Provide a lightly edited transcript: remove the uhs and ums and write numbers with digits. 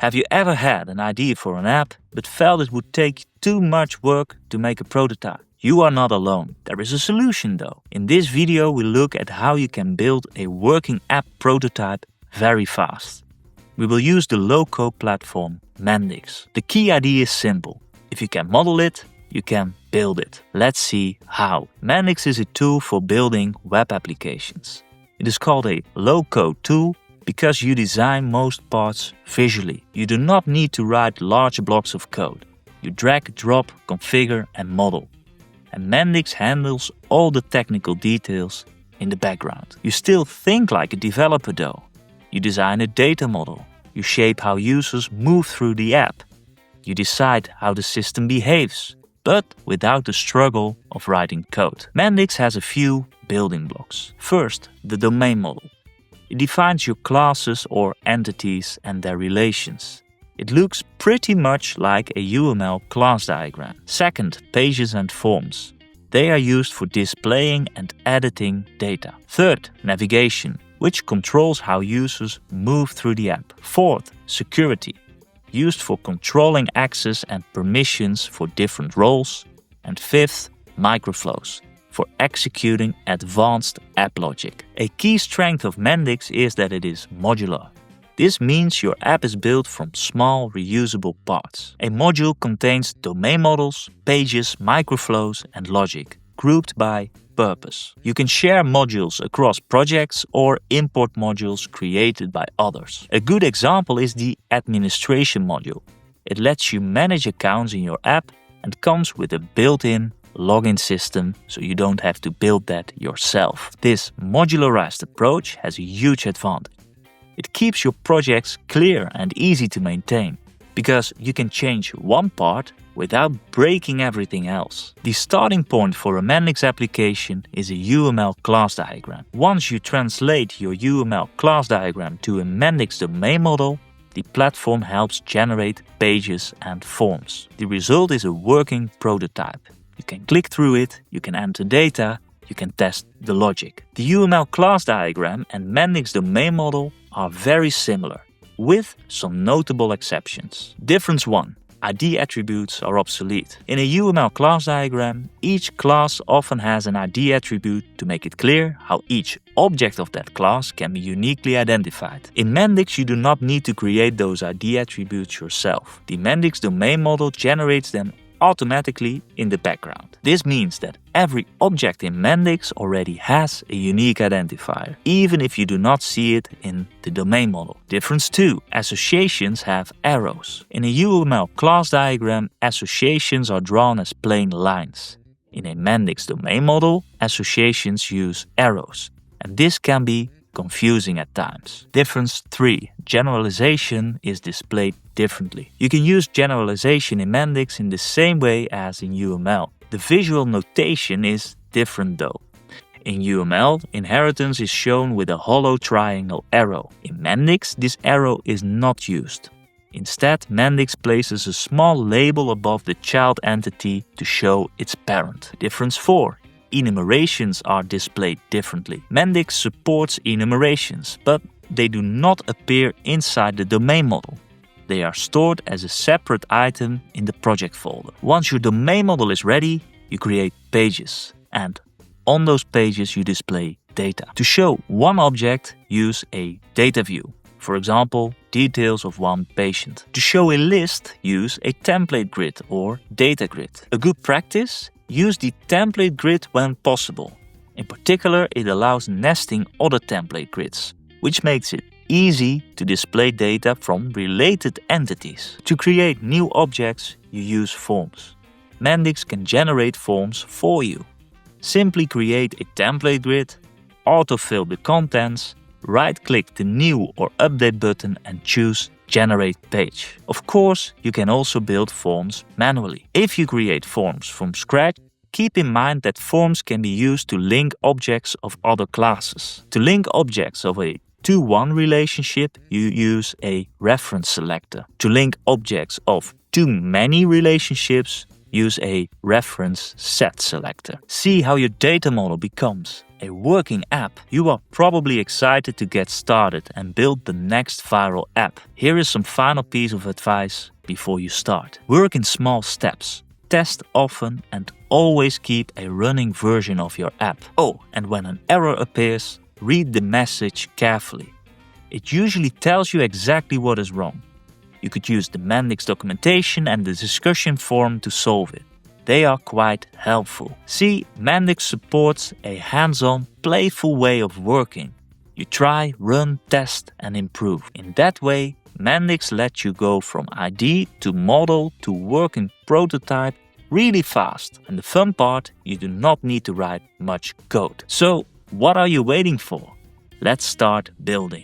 Have you ever had an idea for an app but felt it would take too much work to make a prototype? You are not alone. There is a solution though. In this video we look at how you can build a working app prototype very fast. We will use the low-code platform Mendix. The key idea is simple. If you can model it, you can build it. Let's see how. Mendix is a tool for building web applications. It is called a low-code tool because you design most parts visually. You do not need to write large blocks of code. You drag, drop, configure and model. And Mendix handles all the technical details in the background. You still think like a developer though. You design a data model. You shape how users move through the app. You decide how the system behaves, but without the struggle of writing code. Mendix has a few building blocks. First, the domain model. It defines your classes or entities and their relations. It looks pretty much like a UML class diagram. Second, pages and forms. They are used for displaying and editing data. Third, navigation, which controls how users move through the app. Fourth, security, used for controlling access and permissions for different roles. And fifth, microflows, for executing advanced app logic. A key strength of Mendix is that it is modular. This means your app is built from small, reusable parts. A module contains domain models, pages, microflows, and logic, grouped by purpose. You can share modules across projects or import modules created by others. A good example is the administration module. It lets you manage accounts in your app and comes with a built-in login system, so you don't have to build that yourself. This modularized approach has a huge advantage. It keeps your projects clear and easy to maintain, because you can change one part without breaking everything else. The starting point for a Mendix application is a UML class diagram. Once you translate your UML class diagram to a Mendix domain model, the platform helps generate pages and forms. The result is a working prototype. You can click through it, you can enter data, you can test the logic. The UML class diagram and Mendix domain model are very similar, with some notable exceptions. Difference 1. ID attributes are obsolete. In a UML class diagram, each class often has an ID attribute to make it clear how each object of that class can be uniquely identified. In Mendix, you do not need to create those ID attributes yourself. The Mendix domain model generates them automatically in the background. This means that every object in Mendix already has a unique identifier, even if you do not see it in the domain model. Difference 2. Associations have arrows. In a UML class diagram, associations are drawn as plain lines. In a Mendix domain model, associations use arrows, and this can be confusing at times. Difference 3. Generalization is displayed differently. You can use generalization in Mendix in the same way as in UML. The visual notation is different though. In UML, inheritance is shown with a hollow triangle arrow. In Mendix, this arrow is not used. Instead, Mendix places a small label above the child entity to show its parent. Difference 4. Enumerations are displayed differently. Mendix supports enumerations, but they do not appear inside the domain model. They are stored as a separate item in the project folder. Once your domain model is ready, you create pages, and on those pages you display data. To show one object, use a data view. For example, details of one patient. To show a list, use a template grid or data grid. A good practice: use the template grid when possible. In particular, it allows nesting other template grids, which makes it easy to display data from related entities. To create new objects, you use forms. Mendix can generate forms for you. Simply create a template grid, autofill the contents, right-click the New or Update button and choose Generate Page. Of course, you can also build forms manually. If you create forms from scratch, keep in mind that forms can be used to link objects of other classes. To link objects of a 2-1 relationship, you use a reference selector. To link objects of too many relationships, use a reference set selector. See how your data model becomes a working app, you are probably excited to get started and build the next viral app. Here is some final piece of advice before you start. Work in small steps. Test often and always keep a running version of your app. Oh, and when an error appears, read the message carefully. It usually tells you exactly what is wrong. You could use the Mendix documentation and the discussion forum to solve it. They are quite helpful. See, Mendix supports a hands-on, playful way of working. You try, run, test and improve. In that way, Mendix lets you go from idea to model to working prototype really fast. And the fun part, you do not need to write much code. So, what are you waiting for? Let's start building.